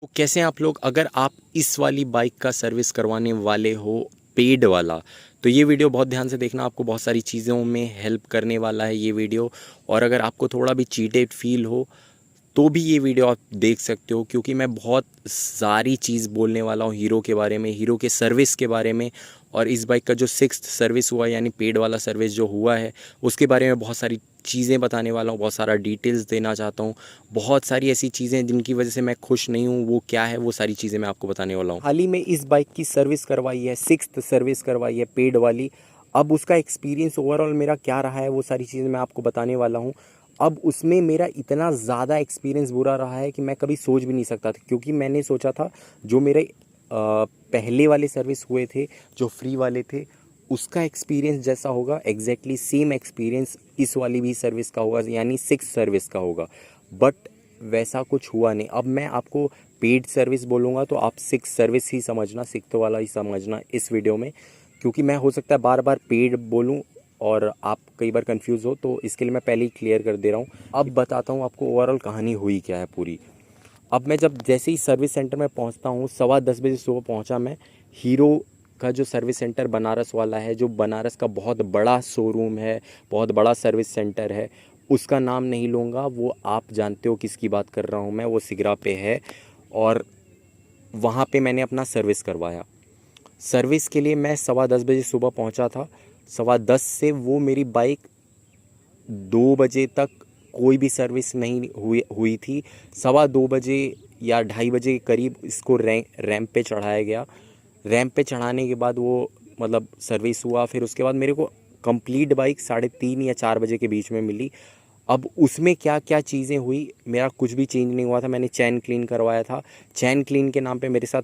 तो कैसे हैं आप लोग? अगर आप इस वाली बाइक का सर्विस करवाने वाले हो, पेड वाला, तो ये वीडियो बहुत ध्यान से देखना। आपको बहुत सारी चीज़ों में हेल्प करने वाला है ये वीडियो। और अगर आपको थोड़ा भी चीटेड फील हो तो भी ये वीडियो आप देख सकते हो, क्योंकि मैं बहुत सारी चीज़ बोलने वाला हूँ हीरो के बारे में, हीरो के सर्विस के बारे में। और इस बाइक का जो 6th सर्विस हुआ, यानी पेड वाला सर्विस जो हुआ है, उसके बारे में बहुत सारी चीज़ें बताने वाला हूँ, बहुत सारा डिटेल्स देना चाहता हूँ। बहुत सारी ऐसी चीज़ें जिनकी वजह से मैं खुश नहीं हूँ, वो क्या है, वो सारी चीज़ें मैं आपको बताने वाला हूँ। हाल ही में इस बाइक की सर्विस करवाई है, 6th सर्विस करवाई है पेड वाली। अब उसका एक्सपीरियंस ओवरऑल मेरा क्या रहा है, वो सारी चीज़ें मैं आपको बताने वाला हूँ। अब उसमें मेरा इतना ज़्यादा एक्सपीरियंस बुरा रहा है कि मैं कभी सोच भी नहीं सकता था, क्योंकि मैंने सोचा था जो मेरे पहले वाले सर्विस हुए थे, जो फ्री वाले थे, उसका एक्सपीरियंस जैसा होगा एग्जैक्टली सेम एक्सपीरियंस इस वाली भी सर्विस का होगा, यानी 6 सर्विस का होगा। बट वैसा कुछ हुआ नहीं। अब मैं आपको पेड सर्विस बोलूँगा तो आप 6 सर्विस ही समझना, 6th वाला ही समझना इस वीडियो में, क्योंकि मैं हो सकता है बार बार पेड बोलूँ और आप कई बार कंफ्यूज हो, तो इसके लिए मैं पहले ही क्लियर कर दे रहा हूँ। अब बताता हूँ आपको ओवरऑल कहानी हुई क्या है पूरी। अब मैं जब जैसे ही सर्विस सेंटर में पहुँचता हूँ, 10:15 बजे सुबह पहुँचा मैं। हीरो का जो सर्विस सेंटर बनारस वाला है, जो बनारस का बहुत बड़ा शोरूम है, बहुत बड़ा सर्विस सेंटर है, उसका नाम नहीं लूँगा, वो आप जानते हो किसकी बात कर रहा हूँ मैं, वो सिगरा पे है। और वहाँ पे मैंने अपना सर्विस करवाया। सर्विस के लिए मैं 10:15 बजे सुबह पहुंचा था। 10:15 से वो मेरी बाइक 2 बजे तक कोई भी सर्विस नहीं हुई थी। 2:15 बजे या 2:30 बजे के करीब इसको रैंप पे चढ़ाया गया। रैंप पे चढ़ाने के बाद वो मतलब सर्विस हुआ। फिर उसके बाद मेरे को कंप्लीट बाइक 3:30 या 4 बजे के बीच में मिली। अब उसमें क्या क्या चीज़ें हुई, मेरा कुछ भी चेंज नहीं हुआ था। मैंने चैन क्लीन करवाया था। चैन क्लीन के नाम पे मेरे साथ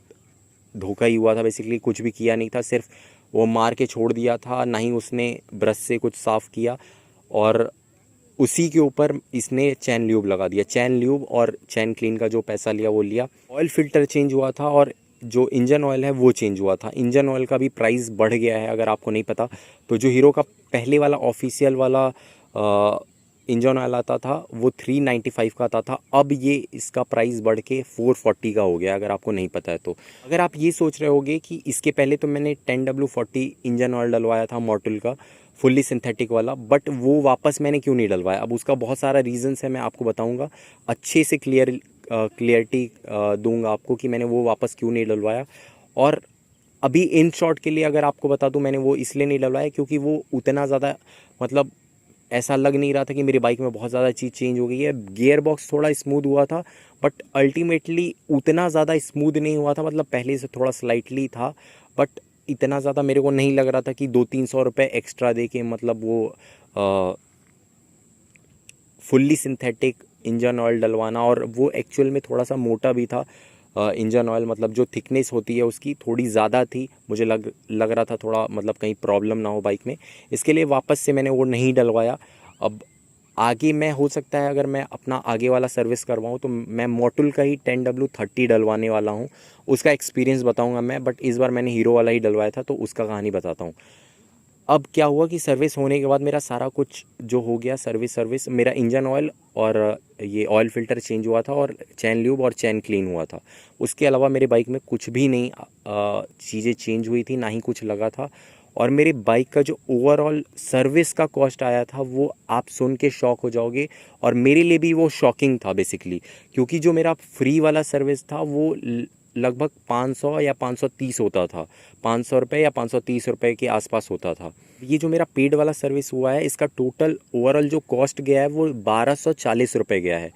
धोखा ही हुआ था। बेसिकली कुछ भी किया नहीं था, सिर्फ वो मार के छोड़ दिया था, ना ही उसने ब्रश से कुछ साफ़ किया। और उसी के ऊपर इसने चैन ल्यूब लगा दिया। चैन ल्यूब और चैन क्लीन का जो पैसा लिया वो लिया। ऑयल फिल्टर चेंज हुआ था और जो इंजन ऑयल है वो चेंज हुआ था। इंजन ऑयल का भी प्राइस बढ़ गया है, अगर आपको नहीं पता तो। जो हीरो का पहले वाला ऑफिशियल वाला इंजन ऑयल आता था वो 395 का आता था। अब ये इसका प्राइस बढ़ के 440 का हो गया, अगर आपको नहीं पता है तो। अगर आप ये सोच रहे होगे कि इसके पहले तो मैंने 10W40 इंजन ऑयल डलवाया था मॉडल का, फुल्ली सिंथेटिक वाला, बट वो वापस मैंने क्यों नहीं डलवाया, अब उसका बहुत सारा रीजंस है, मैं आपको बताऊंगा। अच्छे से क्लियरिटी दूंगा आपको कि मैंने वो वापस क्यों नहीं डलवाया। और अभी इन शॉर्ट के लिए अगर आपको बता दूं, मैंने वो इसलिए नहीं डलवाया क्योंकि वो उतना ज़्यादा मतलब ऐसा लग नहीं रहा था कि मेरी बाइक में बहुत ज़्यादा चीज़ चेंज हो गई है। गियर बॉक्स थोड़ा स्मूथ हुआ था, बट अल्टीमेटली उतना ज़्यादा स्मूथ नहीं हुआ था, मतलब पहले से थोड़ा स्लाइटली था, बट इतना ज़्यादा मेरे को नहीं लग रहा था कि 200-300 रुपये एक्स्ट्रा दे के मतलब वो फुल्ली सिंथेटिक इंजन ऑयल डलवाना। और वो एक्चुअल में थोड़ा सा मोटा भी था इंजन ऑयल, मतलब जो थिकनेस होती है उसकी थोड़ी ज़्यादा थी। मुझे लग रहा था थोड़ा मतलब कहीं प्रॉब्लम ना हो बाइक में, इसके लिए वापस से मैंने वो नहीं डलवाया। अब आगे मैं हो सकता है अगर मैं अपना आगे वाला सर्विस करवाऊँ तो मैं मोटुल का ही 10W30 डलवाने वाला हूँ। उसका एक्सपीरियंस बताऊँगा मैं, बट इस बार मैंने हीरो वाला ही डलवाया था तो उसका कहानी बताता हूँ। अब क्या हुआ कि सर्विस होने के बाद मेरा सारा कुछ जो हो गया, सर्विस मेरा इंजन ऑयल और ये ऑयल फ़िल्टर चेंज हुआ था और चैन ल्यूब और चैन क्लीन हुआ था। उसके अलावा मेरी बाइक में कुछ भी नहीं चीज़ें चेंज हुई थी, ना ही कुछ लगा था। और मेरी बाइक का जो ओवरऑल सर्विस का कॉस्ट आया था वो आप सुन के शॉक हो जाओगे। और मेरे लिए भी वो शॉकिंग था बेसिकली, क्योंकि जो मेरा फ्री वाला सर्विस था वो लगभग 500 या 530 होता था। 500 रुपये या 530 रुपये के आसपास होता था। ये जो मेरा पेड वाला सर्विस हुआ है, इसका टोटल ओवरऑल जो कॉस्ट गया है वो 1240 रुपये गया है।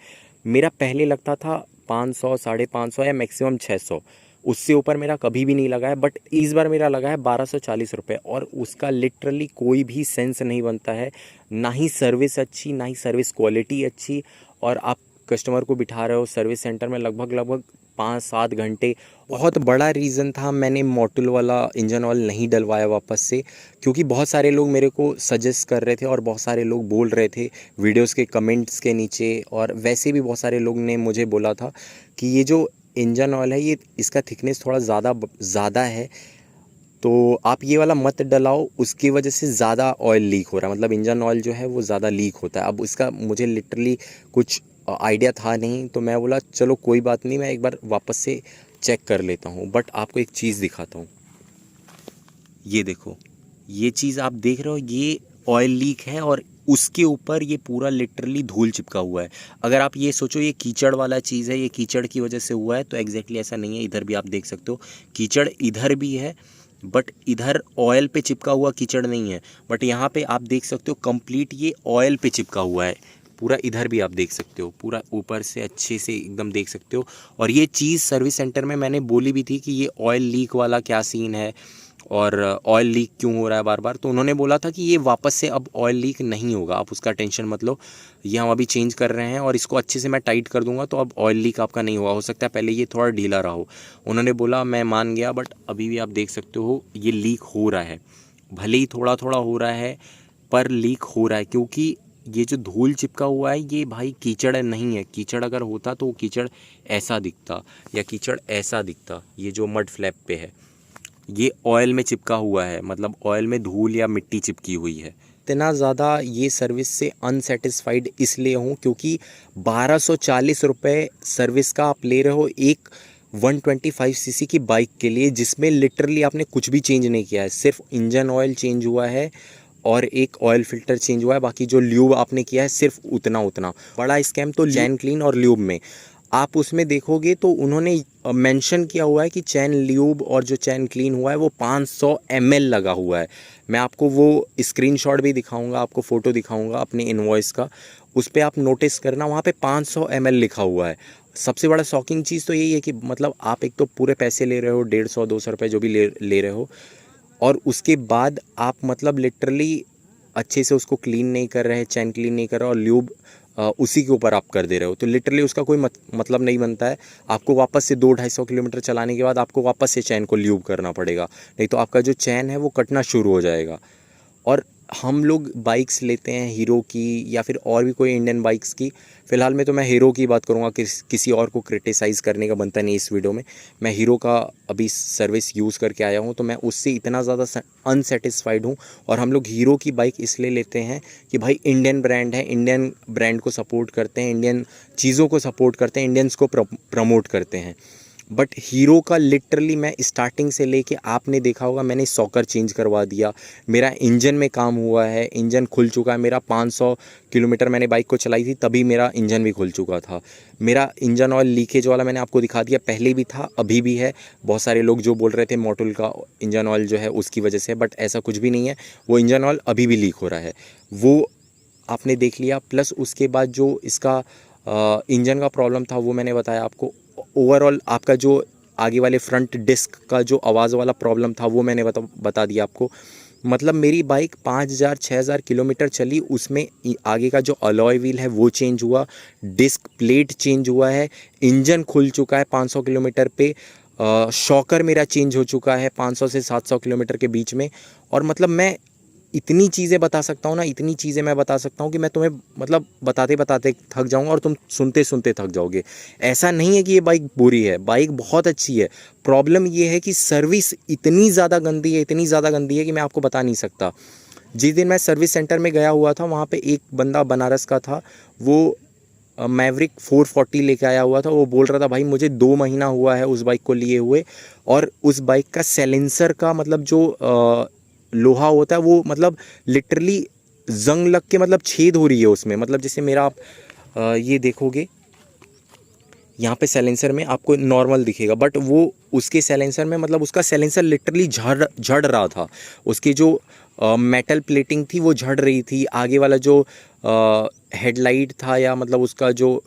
मेरा पहले लगता था 500, 550 या मैक्सिमम 600, उससे ऊपर मेरा कभी भी नहीं लगा है। बट इस बार मेरा लगा है 1240 रुपये, और उसका लिटरली कोई भी सेंस नहीं बनता है। ना ही सर्विस अच्छी, ना ही सर्विस क्वालिटी अच्छी। और आप कस्टमर को बिठा रहे हो सर्विस सेंटर में लगभग लगभग 5-7 घंटे। बहुत बड़ा रीज़न था मैंने मोटुल वाला इंजन ऑयल नहीं डलवाया वापस से, क्योंकि बहुत सारे लोग मेरे को सजेस्ट कर रहे थे और बहुत सारे लोग बोल रहे थे वीडियोस के कमेंट्स के नीचे, और वैसे भी बहुत सारे लोग ने मुझे बोला था कि ये जो इंजन ऑयल है ये इसका थिकनेस थोड़ा ज़्यादा है, तो आप ये वाला मत डलाओ, उसकी वजह से ज़्यादा ऑयल लीक हो रहा है, मतलब इंजन ऑयल जो है वो ज़्यादा लीक होता है। अब इसका मुझे लिटरली कुछ आइडिया था नहीं, तो मैं बोला चलो कोई बात नहीं, मैं एक बार वापस से चेक कर लेता हूँ। बट आपको एक चीज़ दिखाता हूँ, ये देखो, ये चीज़ आप देख रहे हो, ये ऑयल लीक है और उसके ऊपर ये पूरा लिटरली धूल चिपका हुआ है। अगर आप ये सोचो ये कीचड़ वाला चीज़ है, ये कीचड़ की वजह से हुआ है, तो एग्जैक्टली ऐसा नहीं है। इधर भी आप देख सकते हो कीचड़ इधर भी है, बट इधर ऑयल पे चिपका हुआ कीचड़ नहीं है। बट यहाँ पे आप देख सकते हो कंप्लीट ये ऑयल पे चिपका हुआ है पूरा। इधर भी आप देख सकते हो, पूरा ऊपर से अच्छे से एकदम देख सकते हो। और ये चीज़ सर्विस सेंटर में मैंने बोली भी थी कि ये ऑयल लीक वाला क्या सीन है और ऑयल लीक क्यों हो रहा है बार बार। तो उन्होंने बोला था कि ये वापस से अब ऑयल लीक नहीं होगा, आप उसका टेंशन मत लो, ये हम अभी चेंज कर रहे हैं और इसको अच्छे से मैं टाइट कर दूंगा, तो अब ऑयल लीक आपका नहीं होगा। हो सकता है पहले ये थोड़ा ढीला रहा हो। उन्होंने बोला, मैं मान गया, बट अभी भी आप देख सकते हो ये लीक हो रहा है। भले ही थोड़ा थोड़ा हो रहा है, पर लीक हो रहा है, क्योंकि ये जो धूल चिपका हुआ है ये भाई कीचड़ नहीं है। कीचड़ अगर होता तो वो कीचड़ ऐसा दिखता या कीचड़ ऐसा दिखता। ये जो मड फ्लैप पे है ये ऑयल में चिपका हुआ है, मतलब ऑयल में धूल या मिट्टी चिपकी हुई है। इतना ज़्यादा ये सर्विस से अनसेटिस्फाइड इसलिए हूँ क्योंकि 1240 रुपये सर्विस का आप ले रहे हो एक 125 सीसी की बाइक के लिए, जिसमें लिटरली आपने कुछ भी चेंज नहीं किया है। सिर्फ इंजन ऑयल चेंज हुआ है और एक ऑयल फिल्टर चेंज हुआ है, बाकी जो ल्यूब आपने किया है सिर्फ उतना उतना। बड़ा स्कैम तो चैन क्लीन और ल्यूब में। आप उसमें देखोगे तो उन्होंने मेंशन किया हुआ है कि चैन ल्यूब और जो चैन क्लीन हुआ है वो 500 ml लगा हुआ है। मैं आपको वो स्क्रीनशॉट भी दिखाऊंगा, आपको फ़ोटो दिखाऊंगा अपने इनवॉइस का, उस पर आप नोटिस करना, वहाँ पे 500 ml लिखा हुआ है। सबसे बड़ा शॉकिंग चीज़ तो यही है कि मतलब आप एक तो पूरे पैसे ले रहे हो, 150-200 रुपये जो भी ले रहे हो, और उसके बाद आप मतलब लिटरली अच्छे से उसको क्लीन नहीं कर रहे हैं, चैन क्लीन नहीं कर रहे हो, और ल्यूब उसी के ऊपर आप कर दे रहे हो, तो लिटरली उसका कोई मतलब नहीं बनता है। आपको वापस से 200-250 किलोमीटर चलाने के बाद आपको वापस से चैन को ल्यूब करना पड़ेगा, नहीं तो आपका जो चैन है वो कटना शुरू हो जाएगा। और हम लोग बाइक्स लेते हैं हीरो की या फिर और भी कोई इंडियन बाइक्स की। फ़िलहाल में तो मैं हीरो की बात करूँगा, किसी और को क्रिटिसाइज़ करने का बनता नहीं इस वीडियो में। मैं हीरो का अभी सर्विस यूज़ करके आया हूँ, तो मैं उससे इतना ज़्यादा अनसेटिस्फाइड हूँ। और हम लोग हीरो की बाइक इसलिए लेते हैं कि भाई इंडियन ब्रांड है, इंडियन ब्रांड को सपोर्ट करते हैं, इंडियन चीज़ों को सपोर्ट करते हैं, इंडियंस को प्रमोट करते हैं। बट हीरो का लिटरली मैं स्टार्टिंग से लेके, आपने देखा होगा मैंने सॉकर चेंज करवा दिया, मेरा इंजन में काम हुआ है, इंजन खुल चुका है मेरा। 500 किलोमीटर मैंने बाइक को चलाई थी तभी मेरा इंजन भी खुल चुका था। मेरा इंजन ऑयल लीकेज वाला मैंने आपको दिखा दिया, पहले भी था अभी भी है। बहुत सारे लोग जो बोल रहे थे मोटुल का इंजन ऑयल जो है उसकी वजह से, बट ऐसा कुछ भी नहीं है। वो इंजन ऑयल अभी भी लीक हो रहा है, वो आपने देख लिया। प्लस उसके बाद जो इसका इंजन का प्रॉब्लम था वो मैंने बताया आपको। ओवरऑल आपका जो आगे वाले फ्रंट डिस्क का जो आवाज़ वाला प्रॉब्लम था वो मैंने बता दिया आपको। मतलब मेरी बाइक 5000-6000 किलोमीटर चली, उसमें आगे का जो अलॉय व्हील है वो चेंज हुआ, डिस्क प्लेट चेंज हुआ है, इंजन खुल चुका है 500 किलोमीटर पे, शॉकर मेरा चेंज हो चुका है 500 से 700 किलोमीटर के बीच में। और मतलब मैं इतनी चीज़ें बता सकता हूँ ना, इतनी चीज़ें मैं बता सकता हूँ कि मैं तुम्हें मतलब बताते बताते थक जाऊँगा और तुम सुनते सुनते थक जाओगे। ऐसा नहीं है कि ये बाइक बुरी है, बाइक बहुत अच्छी है। प्रॉब्लम ये है कि सर्विस इतनी ज़्यादा गंदी है, इतनी ज़्यादा गंदी है कि मैं आपको बता नहीं सकता। जिस दिन मैं सर्विस सेंटर में गया हुआ था, वहाँ पर एक बंदा बनारस का था, वो मैवरिक 440 लेके आया हुआ था। वो बोल रहा था भाई मुझे 2 महीना हुआ है उस बाइक को लिए हुए, और उस बाइक का साइलेंसर का मतलब जो लोहा होता है वो मतलब लिटरली जंग लग के मतलब छेद हो रही है उसमें। मतलब जैसे मेरा आप ये देखोगे यहाँ पे साइलेंसर में आपको नॉर्मल दिखेगा, बट वो उसके साइलेंसर में मतलब उसका साइलेंसर लिटरली झड़ रहा था। उसकी जो मेटल प्लेटिंग थी वो झड़ रही थी। आगे वाला जो हेडलाइट था या मतलब उसका जो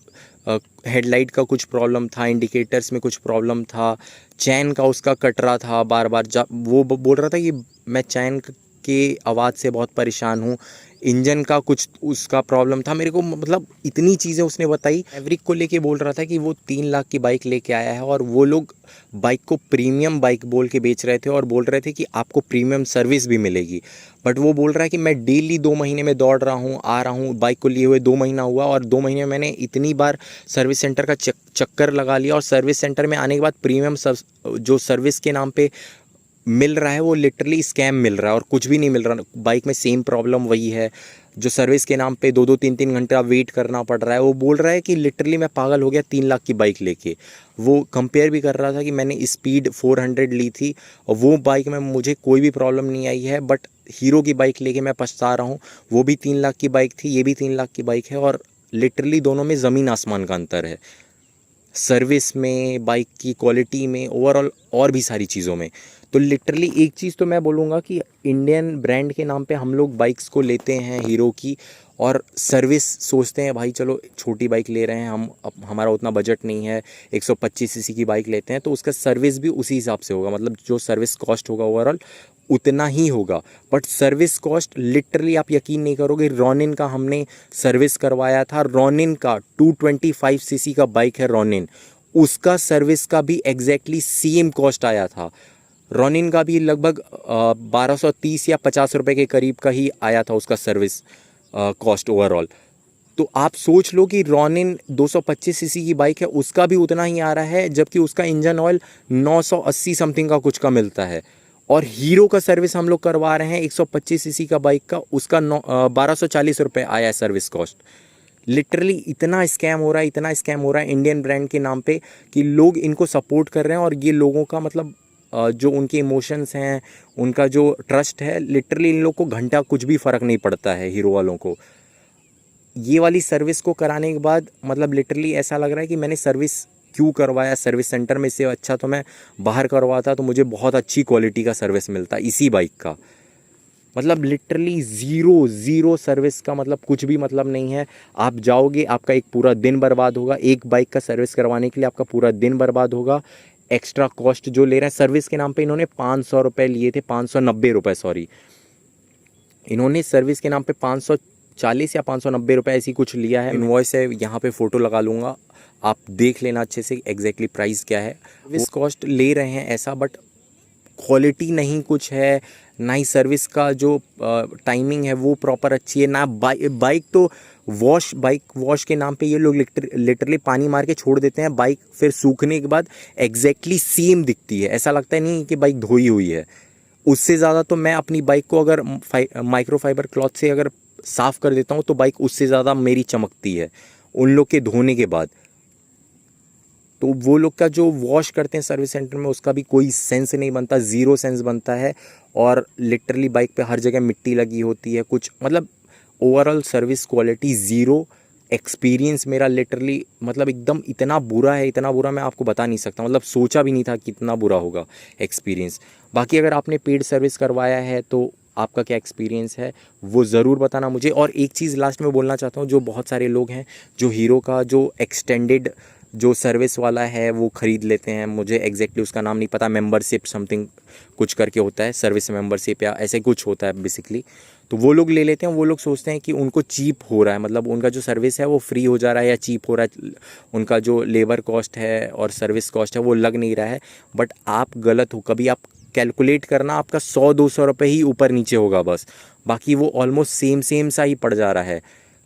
हेडलाइट का कुछ प्रॉब्लम था, इंडिकेटर्स में कुछ प्रॉब्लम था, चैन का उसका कट रहा था बार बार। वो बोल रहा था कि मैं चैन के आवाज़ से बहुत परेशान हूँ, इंजन का कुछ उसका प्रॉब्लम था। मेरे को मतलब इतनी चीज़ें उसने बताई। एवरिक को लेके बोल रहा था कि वो 3 लाख की बाइक लेके आया है और वो लोग बाइक को प्रीमियम बाइक बोल के बेच रहे थे और बोल रहे थे कि आपको प्रीमियम सर्विस भी मिलेगी। बट वो बोल रहा है कि मैं डेली 2 महीने में दौड़ रहा हूँ, आ रहा हूँ, बाइक को लिए हुए 2 महीना हुआ और 2 महीने में मैंने इतनी बार सर्विस सेंटर का चक्कर लगा लिया। और सर्विस सेंटर में आने के बाद प्रीमियम जो सर्विस के नाम पे मिल रहा है वो लिटरली स्कैम मिल रहा है और कुछ भी नहीं मिल रहा। बाइक में सेम प्रॉब्लम वही है, जो सर्विस के नाम पे 2-2 3-3 घंटा वेट करना पड़ रहा है। वो बोल रहा है कि लिटरली मैं पागल हो गया 3 लाख की बाइक लेके। वो कंपेयर भी कर रहा था कि मैंने स्पीड 400 ली थी और वो बाइक में मुझे कोई भी प्रॉब्लम नहीं आई है, बट हीरो की बाइक लेके मैं पछता रहा हूँ। वो भी 3 लाख की बाइक थी, ये भी 3 लाख की बाइक है और लिटरली दोनों में ज़मीन आसमान का अंतर है, सर्विस में, बाइक की क्वालिटी में, ओवरऑल और भी सारी चीज़ों में। तो लिटरली एक चीज़ तो मैं बोलूँगा कि इंडियन ब्रांड के नाम पे हम लोग बाइक्स को लेते हैं हीरो की, और सर्विस सोचते हैं भाई चलो छोटी बाइक ले रहे हैं हम, हमारा उतना बजट नहीं है, 125 सीसी की बाइक लेते हैं तो उसका सर्विस भी उसी हिसाब से होगा, मतलब जो सर्विस कॉस्ट होगा ओवरऑल उतना ही होगा। बट सर्विस कॉस्ट लिटरली आप यकीन नहीं करोगे, रॉनिन का हमने सर्विस करवाया था, रॉनिन का 225 सीसी का बाइक है रॉनिन, उसका सर्विस का भी एग्जैक्टली सेम कॉस्ट आया था। रॉनिन का भी लगभग 1230 या 50 रुपये के करीब का ही आया था उसका सर्विस कॉस्ट ओवरऑल। तो आप सोच लो कि रॉनिन 225 सीसी की बाइक है, उसका भी उतना ही आ रहा है, जबकि उसका इंजन ऑयल 980 समथिंग का कुछ का मिलता है। और हीरो का सर्विस हम लोग करवा रहे हैं 125 सीसी का बाइक का, उसका 1240 रुपये आया है सर्विस कॉस्ट। लिटरली इतना स्कैम हो रहा है, इतना स्कैम हो रहा है इंडियन ब्रांड के नाम पे कि लोग इनको सपोर्ट कर रहे हैं, और ये लोगों का मतलब जो उनके इमोशंस हैं, उनका जो ट्रस्ट है, लिटरली इन लोग को घंटा कुछ भी फ़र्क नहीं पड़ता है हीरो वालों को। ये वाली सर्विस को कराने के बाद मतलब लिटरली ऐसा लग रहा है कि मैंने सर्विस क्यों करवाया सर्विस सेंटर में, से अच्छा तो मैं बाहर करवाता तो मुझे बहुत अच्छी क्वालिटी का सर्विस मिलता इसी बाइक का। मतलब लिटरली ज़ीरो ज़ीरो सर्विस का मतलब कुछ भी मतलब नहीं है। आप जाओगे, आपका एक पूरा दिन बर्बाद होगा, एक बाइक का सर्विस करवाने के लिए आपका पूरा दिन बर्बाद होगा। एक्स्ट्रा कॉस्ट जो ले रहे हैं सर्विस के नाम पे, इन्होंने 500 रुपये लिए थे, 590 रुपये सॉरी, इन्होंने सर्विस के नाम पे 540 या 590 रुपये ऐसी कुछ लिया है। इनवॉइस है, यहाँ पे फ़ोटो लगा लूँगा, आप देख लेना अच्छे से एग्जैक्टली प्राइस क्या है। सर्विस कॉस्ट ले रहे हैं ऐसा, बट क्वालिटी नहीं कुछ है, ना ही सर्विस का जो टाइमिंग है वो प्रॉपर अच्छी है, ना बाइक तो बाइक वॉश के नाम पे ये लोग लिटरली पानी मार के छोड़ देते हैं, बाइक फिर सूखने के बाद एग्जैक्टली सेम दिखती है, ऐसा लगता है नहीं कि बाइक धोई हुई है। उससे ज़्यादा तो मैं अपनी बाइक को अगर माइक्रोफाइबर क्लॉथ से अगर साफ़ कर देता हूँ तो बाइक उससे ज़्यादा मेरी चमकती है उन लोग के धोने के बाद। तो वो लोग का जो वॉश करते हैं सर्विस सेंटर में उसका भी कोई सेंस नहीं बनता, ज़ीरो सेंस बनता है। और लिटरली बाइक पे हर जगह मिट्टी लगी होती है, कुछ मतलब overall service quality zero. Experience मेरा लिटरली मतलब एकदम इतना बुरा है, इतना बुरा मैं आपको बता नहीं सकता, मतलब सोचा भी नहीं था कितना बुरा होगा एक्सपीरियंस। बाकी अगर आपने पेड सर्विस करवाया है तो आपका क्या एक्सपीरियंस है वो ज़रूर बताना मुझे। और एक चीज़ लास्ट में बोलना चाहता हूँ, जो बहुत सारे लोग हैं जो हीरो का जो एक्सटेंडेड जो सर्विस वाला है वो ख़रीद लेते हैं, मुझे एग्जैक्टली उसका नाम नहीं पता, मेंबरशिप समथिंग कुछ करके होता है, सर्विस मेंबरशिप या ऐसे कुछ होता है बेसिकली। तो वो लोग ले लेते हैं, वो लोग सोचते हैं कि उनको चीप हो रहा है, मतलब उनका जो सर्विस है वो फ्री हो जा रहा है या चीप हो रहा है, उनका जो लेबर कॉस्ट है और सर्विस कॉस्ट है वो लग नहीं रहा है। बट आप गलत हो, कभी आप कैलकुलेट करना, आपका 100-200 रुपये ही ऊपर नीचे होगा बस, बाकी वो ऑलमोस्ट सेम सा ही पड़ जा रहा है।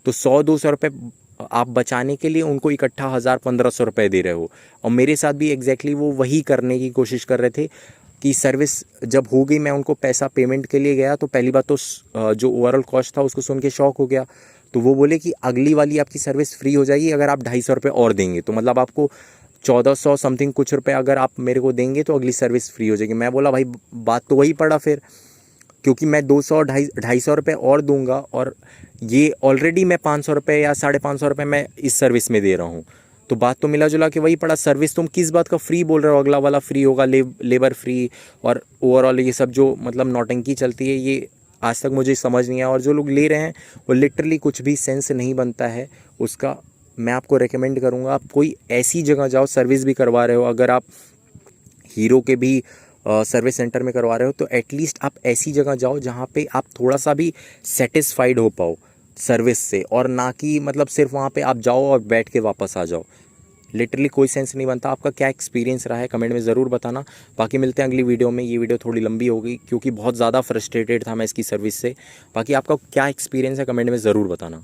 तो 100-200 रुपये आप बचाने के लिए उनको इकट्ठा 1000-1500 रुपये दे रहे हो। और मेरे साथ भी एग्जैक्टली वो वही करने की कोशिश कर रहे थे कि सर्विस जब हो गई, मैं उनको पैसा पेमेंट के लिए गया तो पहली बात तो जो ओवरऑल कॉस्ट था उसको सुन के शॉक हो गया। तो वो बोले कि अगली वाली आपकी सर्विस फ्री हो जाएगी अगर आप 250 रुपये और देंगे, तो मतलब आपको 1400 समथिंग कुछ रुपये अगर आप मेरे को देंगे तो अगली सर्विस फ्री हो जाएगी। मैं बोला भाई बात तो वही पड़ा फिर, क्योंकि मैं 200-250 रुपये और दूंगा और ये ऑलरेडी मैं 500 रुपये या 550 रुपये मैं इस सर्विस में दे रहा हूँ, तो बात तो मिला जुला के वही पड़ा। सर्विस तुम किस बात का फ्री बोल रहे हो, अगला वाला फ्री होगा, लेबर फ्री और ओवरऑल ये सब जो मतलब नौटंकी चलती है, ये आज तक मुझे समझ नहीं आया। और जो लोग ले रहे हैं वो लिटरली कुछ भी सेंस नहीं बनता है उसका। मैं आपको रेकमेंड करूँगा आप कोई ऐसी जगह जाओ, सर्विस भी करवा रहे हो, अगर आप हीरो के भी सर्विस सेंटर में करवा रहे हो तो एटलीस्ट आप ऐसी जगह जाओ जहाँ पे आप थोड़ा सा भी सेटिस्फाइड हो पाओ सर्विस से, और ना कि मतलब सिर्फ वहाँ पे आप जाओ और बैठ के वापस आ जाओ। लिटरली कोई सेंस नहीं बनता। आपका क्या एक्सपीरियंस रहा है कमेंट में ज़रूर बताना। बाकी मिलते हैं अगली वीडियो में। ये वीडियो थोड़ी लंबी हो गई क्योंकि बहुत ज़्यादा फ्रस्ट्रेटेड था मैं इसकी सर्विस से। बाकी आपका क्या एक्सपीरियंस है कमेंट में ज़रूर बताना।